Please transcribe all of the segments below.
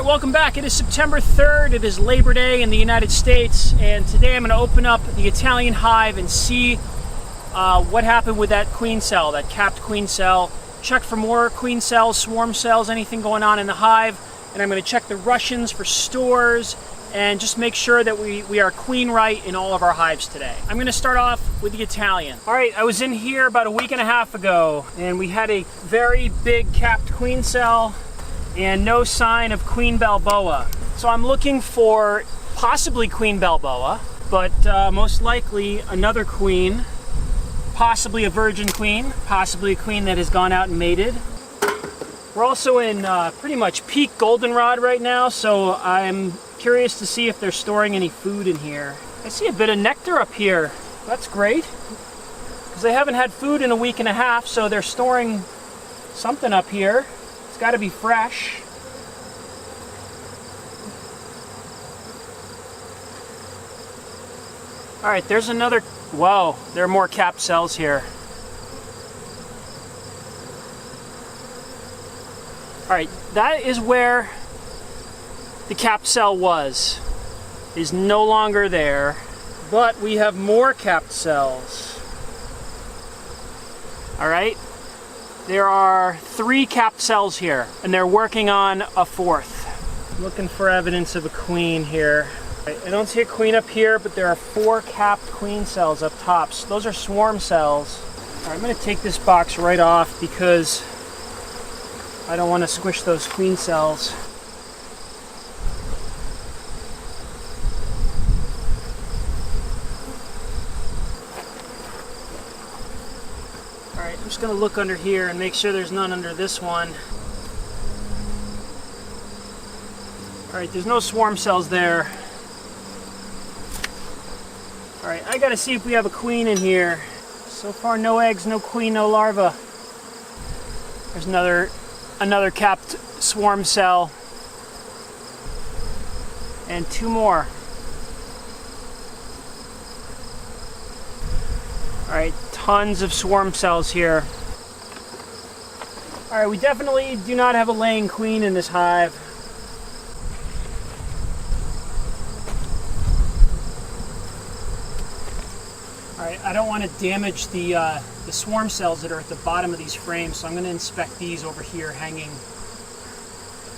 Welcome back. It is September 3rd. It is Labor Day in the United States, and today I'm going to open up the Italian hive and see what happened with that queen cell, that capped queen cell. Check for more queen cells, swarm cells, anything going on in the hive, and I'm going to check the Russians for stores and just make sure that we are queen right in all of our hives today. I'm going to start off with the Italian. All right, I was in here about a week and a half ago, and we had a very big capped queen cell and no sign of Queen Balboa. So I'm looking for possibly Queen Balboa, but most likely another queen, possibly a virgin queen, possibly a queen that has gone out and mated. We're also in pretty much peak goldenrod right now, so I'm curious to see if they're storing any food in here. I see a bit of nectar up here. That's great, because they haven't had food in a week and a half, so they're storing something up here. It's got to be fresh. All right, there's another. Whoa, there are more capped cells here. All right, that is where the capped cell was. It is no longer there, but we have more capped cells. All right. There are 3 capped cells here, and they're working on a 4th. Looking for evidence of a queen here. I don't see a queen up here, but there are 4 capped queen cells up top. So those are swarm cells. All right, I'm going to take this box right off because I don't want to squish those queen cells. I'm just going to look under here and make sure there's none under this one. Alright, there's no swarm cells there. Alright, I gotta see if we have a queen in here. So far, no eggs, no queen, no larva. There's another capped swarm cell. And 2 more. Alright, tons of swarm cells here. Alright, we definitely do not have a laying queen in this hive. Alright, I don't want to damage the swarm cells that are at the bottom of these frames, so I'm going to inspect these over here hanging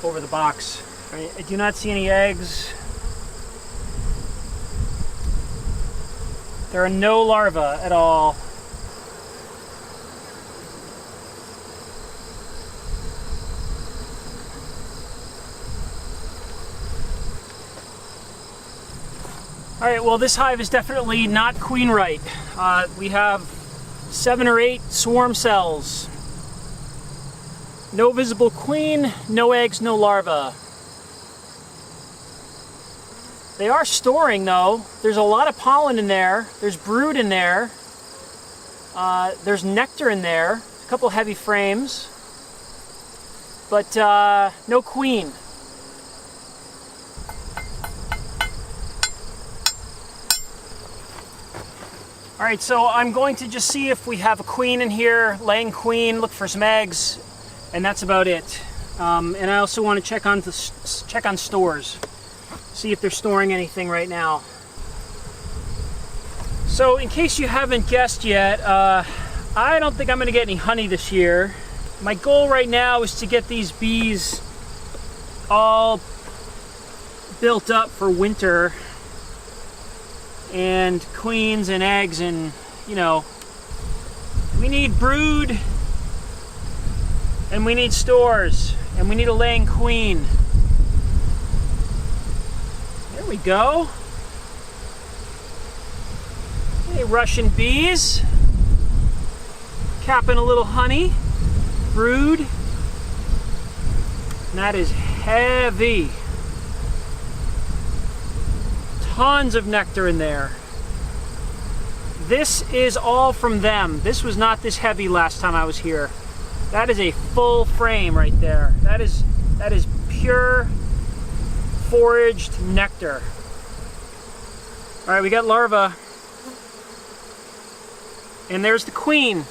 over the box. Alright, I do not see any eggs. There are no larvae at all. All right, well, this hive is definitely not queen right. We have 7 or 8 swarm cells. No visible queen, no eggs, no larvae. They are storing, though. There's a lot of pollen in there. There's brood in there. There's nectar in there. A couple heavy frames. But no queen. All right, so I'm going to just see if we have a queen in here, laying queen, look for some eggs, and that's about it. And I also want to check on stores. See if they're storing anything right now. So in case you haven't guessed yet, I don't think I'm going to get any honey this year. My goal right now is to get these bees all built up for winter, and queens and eggs, and you know, we need brood and we need stores and we need a laying queen. There we go. Hey, Russian bees, capping a little honey, brood, and that is heavy. Tons of nectar in there. This is all from them. This was not this heavy last time I was here. That is a full frame right there. That is pure foraged nectar. All right, we got larvae. And there's the queen.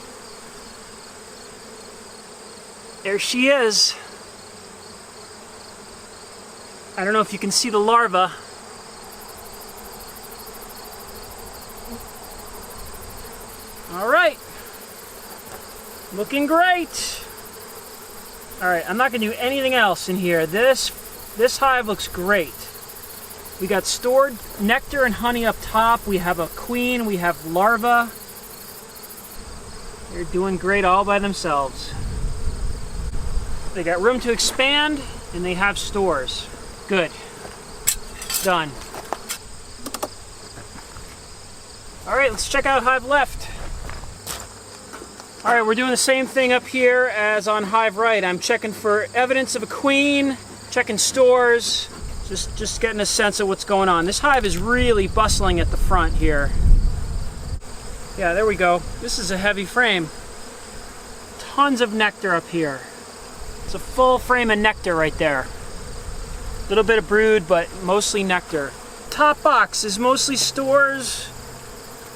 There she is. I don't know if you can see the larva. All right. Looking great. All right, I'm not gonna do anything else in here. This hive looks great. We got stored nectar and honey up top. We have a queen, we have larvae. They're doing great all by themselves. They got room to expand and they have stores. Good. Done. All right, let's check out hive left. All right, we're doing the same thing up here as on hive right. I'm checking for evidence of a queen, checking stores, just getting a sense of what's going on. This hive is really bustling at the front here. Yeah, there we go. This is a heavy frame. Tons of nectar up here. It's a full frame of nectar right there. A little bit of brood, but mostly nectar. Top box is mostly stores.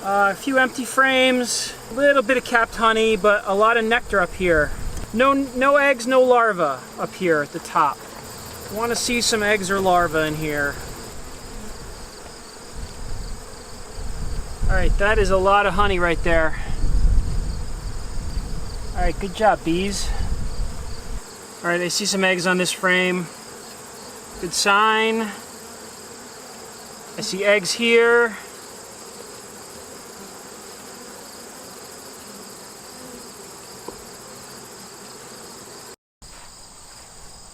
A few empty frames, a little bit of capped honey, but a lot of nectar up here. No eggs, no larvae up here at the top. Want to see some eggs or larvae in here. All right, that is a lot of honey right there. All right, good job, bees. All right, I see some eggs on this frame. Good sign. I see eggs here.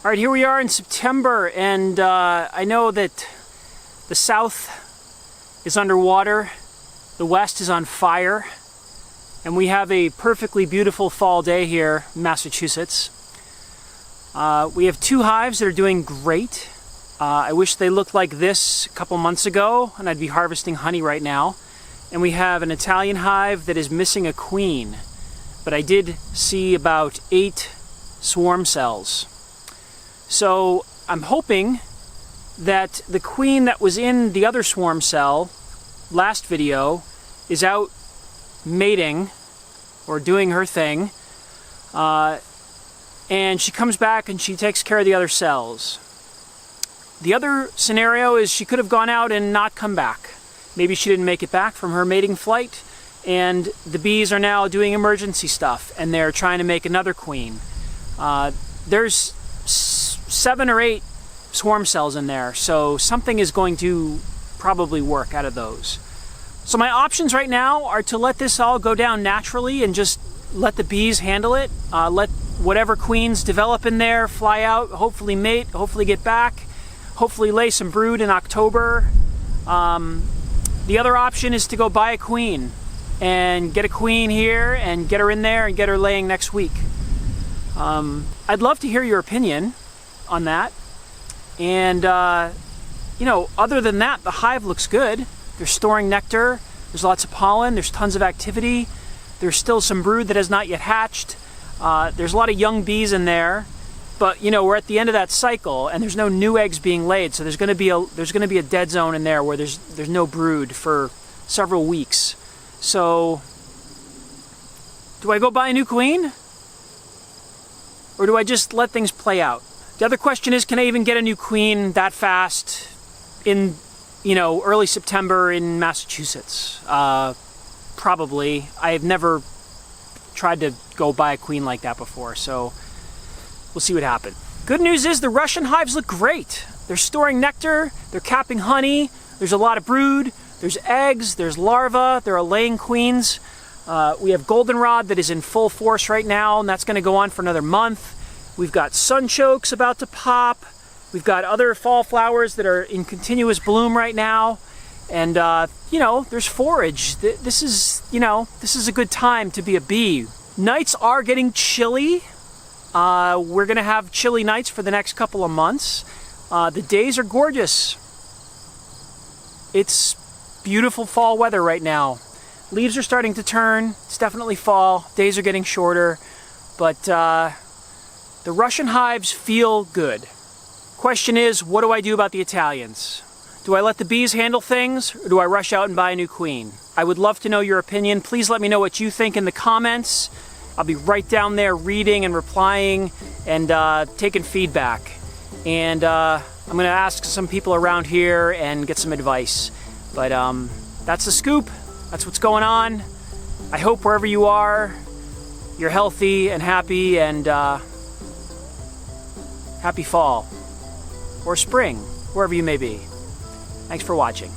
All right, here we are in September, and I know that the south is underwater, the west is on fire, and we have a perfectly beautiful fall day here in Massachusetts. We have two hives that are doing great. I wish they looked like this a couple months ago, and I'd be harvesting honey right now. And we have an Italian hive that is missing a queen, but I did see about 8 swarm cells. So I'm hoping that the queen that was in the other swarm cell last video is out mating or doing her thing, and she comes back and she takes care of the other cells. The other scenario is she could have gone out and not come back. Maybe she didn't make it back from her mating flight, and the bees are now doing emergency stuff and they're trying to make another queen. There's 7 or 8 swarm cells in there, so something is going to probably work out of those. So my options right now are to let this all go down naturally and just let the bees handle it. Let whatever queens develop in there fly out, hopefully mate, hopefully get back, hopefully lay some brood in October. The other option is to go buy a queen and get a queen here and get her in there and get her laying next week. I'd love to hear your opinion on that. And you know, other than that, the hive looks good. They're storing nectar, there's lots of pollen, there's tons of activity, there's still some brood that has not yet hatched, there's a lot of young bees in there, but you know, we're at the end of that cycle and there's no new eggs being laid, so there's going to be a dead zone in there where there's no brood for several weeks. So do I go buy a new queen, or do I just let things play out? The other question is, can I even get a new queen that fast in, you know, early September in Massachusetts? Probably. I've never tried to go buy a queen like that before, so we'll see what happens. Good news is the Russian hives look great. They're storing nectar, they're capping honey, there's a lot of brood, there's eggs, there's larvae, there are laying queens. We have goldenrod that is in full force right now, and that's going to go on for another month. We've got sunchokes about to pop. We've got other fall flowers that are in continuous bloom right now. And, you know, there's forage. This is a good time to be a bee. Nights are getting chilly. We're going to have chilly nights for the next couple of months. The days are gorgeous. It's beautiful fall weather right now. Leaves are starting to turn. It's definitely fall. Days are getting shorter. But the Russian hives feel good. Question is, what do I do about the Italians? Do I let the bees handle things, or do I rush out and buy a new queen? I would love to know your opinion. Please let me know what you think in the comments. I'll be right down there reading and replying and taking feedback. And I'm going to ask some people around here and get some advice. But that's the scoop. That's what's going on. I hope wherever you are, you're healthy and happy, and happy fall or spring, wherever you may be. Thanks for watching.